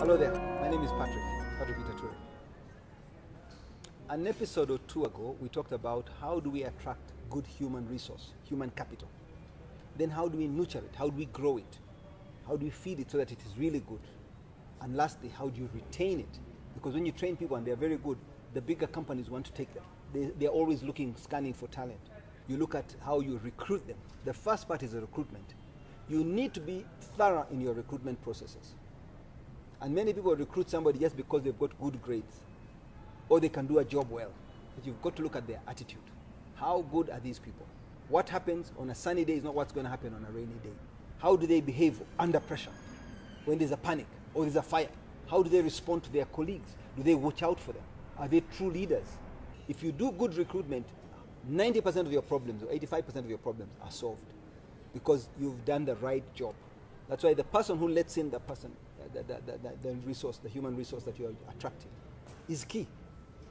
Hello there, my name is Patrick Bitature. An episode or two ago, we talked about how do we attract good human resource, human capital. Then how do we nurture it? How do we grow it? How do we feed it so that it is really good? And lastly, how do you retain it? Because when you train people and they're very good, the bigger companies want to take them. They're always scanning for talent. You look at how you recruit them. The first part is the recruitment. You need to be thorough in your recruitment processes. And many people recruit somebody just because they've got good grades or they can do a job well. But you've got to look at their attitude. How good are these people? What happens on a sunny day is not what's going to happen on a rainy day. How do they behave under pressure? When there's a panic or there's a fire, how do they respond to their colleagues? Do they watch out for them? Are they true leaders? If you do good recruitment, 90% of your problems or 85% of your problems are solved because you've done the right job. That's why the person who lets in the person, the resource, the human resource that you're attracting is key.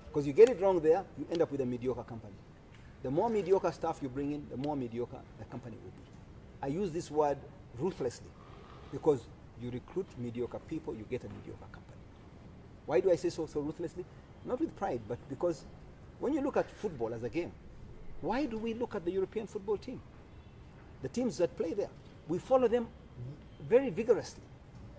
Because you get it wrong there, you end up with a mediocre company. The more mediocre staff you bring in, the more mediocre the company will be. I use this word ruthlessly because you recruit mediocre people, you get a mediocre company. Why do I say so ruthlessly? Not with pride, but because when you look at football as a game, why do we look at the European football team? The teams that play there, we follow them very vigorously.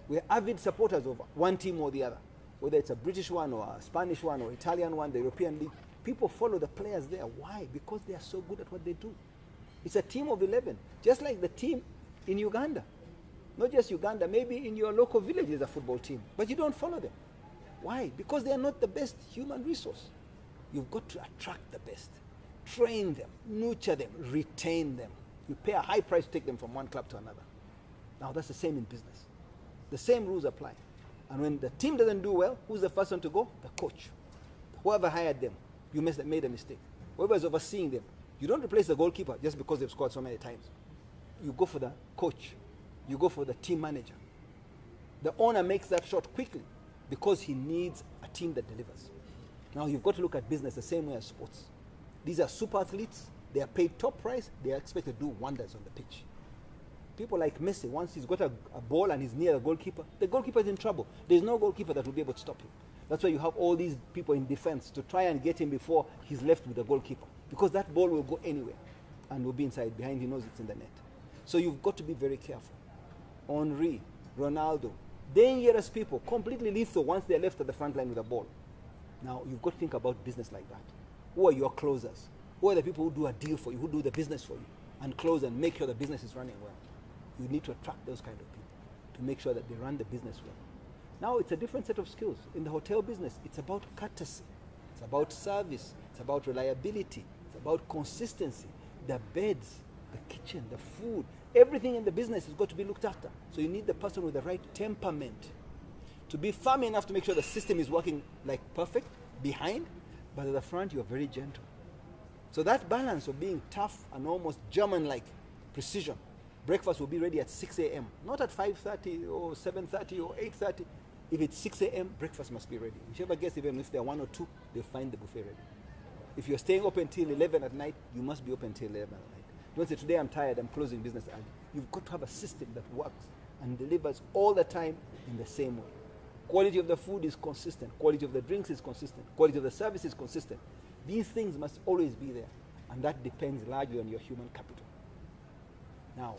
We're avid supporters of one team or the other, whether it's a British one or a Spanish one or Italian one, the European League. People follow the players there. Why? Because they are so good at what they do. It's a team of 11, just like the team in Uganda. Not just Uganda, maybe in your local village there's a football team, but you don't follow them. Why? Because they are not the best human resource. You've got to attract the best, train them, nurture them, retain them. You pay a high price to take them from one club to another. Now that's the same in business. The same rules apply. And when the team doesn't do well, who's the first one to go? The coach. Whoever hired them, you made a mistake. Whoever is overseeing them, you don't replace the goalkeeper just because they've scored so many times. You go for the coach. You go for the team manager. The owner makes that shot quickly because he needs a team that delivers. Now you've got to look at business the same way as sports. These are super athletes. They are paid top price. They are expected to do wonders on the pitch. People like Messi, once he's got a ball and he's near the goalkeeper is in trouble. There's no goalkeeper that will be able to stop him. That's why you have all these people in defense to try and get him before he's left with the goalkeeper. Because that ball will go anywhere and will be inside, behind, he knows it's in the net. So you've got to be very careful. Henry, Ronaldo, dangerous people, completely lethal once they're left at the front line with the ball. Now you've got to think about business like that. Who are your closers? Who are the people who do a deal for you, who do the business for you and close and make sure the business is running well? You need to attract those kind of people to make sure that they run the business well. Now it's a different set of skills. In the hotel business, it's about courtesy. It's about service. It's about reliability. It's about consistency. The beds, the kitchen, the food, everything in the business has got to be looked after. So you need the person with the right temperament to be firm enough to make sure the system is working like perfect behind, but at the front you're very gentle. So that balance of being tough and almost German-like precision. Breakfast will be ready at 6 a.m., not at 5:30 or 7:30 or 8:30. If it's 6 a.m., breakfast must be ready. Whichever guest, even if they're one or two, they'll find the buffet ready. If you're staying open till 11 at night, you must be open till 11 at night. Don't say, today I'm tired, I'm closing business early. You've got to have a system that works and delivers all the time in the same way. Quality of the food is consistent. Quality of the drinks is consistent. Quality of the service is consistent. These things must always be there. And that depends largely on your human capital. Now,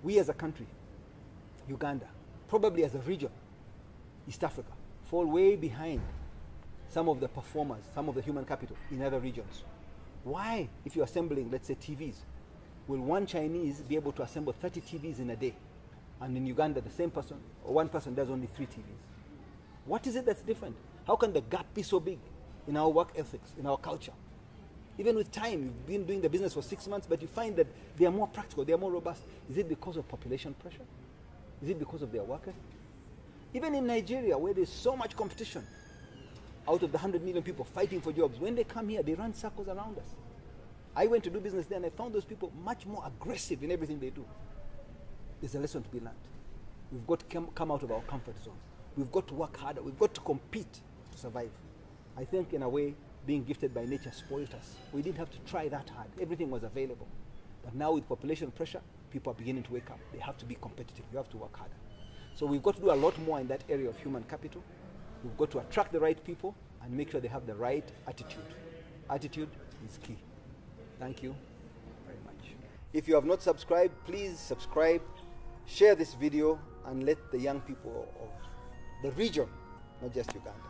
we as a country, Uganda, probably as a region, East Africa, fall way behind some of the performers, some of the human capital in other regions. Why, if you're assembling, let's say, TVs, will one Chinese be able to assemble 30 TVs in a day? And in Uganda, the same person, or one person does only 3 TVs. What is it that's different? How can the gap be so big in our work ethics, in our culture? Even with time, you've been doing the business for 6 months, but you find that they are more practical, they are more robust. Is it because of population pressure? Is it because of their work ethic? Even in Nigeria, where there's so much competition, out of the 100 million people fighting for jobs, when they come here, they run circles around us. I went to do business there and I found those people much more aggressive in everything they do. There's a lesson to be learned. We've got to come out of our comfort zones. We've got to work harder. We've got to compete to survive. I think in a way, being gifted by nature spoiled us. We didn't have to try that hard. Everything was available. But now with population pressure, people are beginning to wake up. They have to be competitive. You have to work harder. So we've got to do a lot more in that area of human capital. We've got to attract the right people and make sure they have the right attitude. Attitude is key. Thank you very much. If you have not subscribed, please subscribe, share this video, and let the young people of the region, not just Uganda,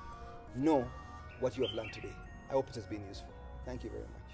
know what you have learned today. I hope it has been useful. Thank you very much.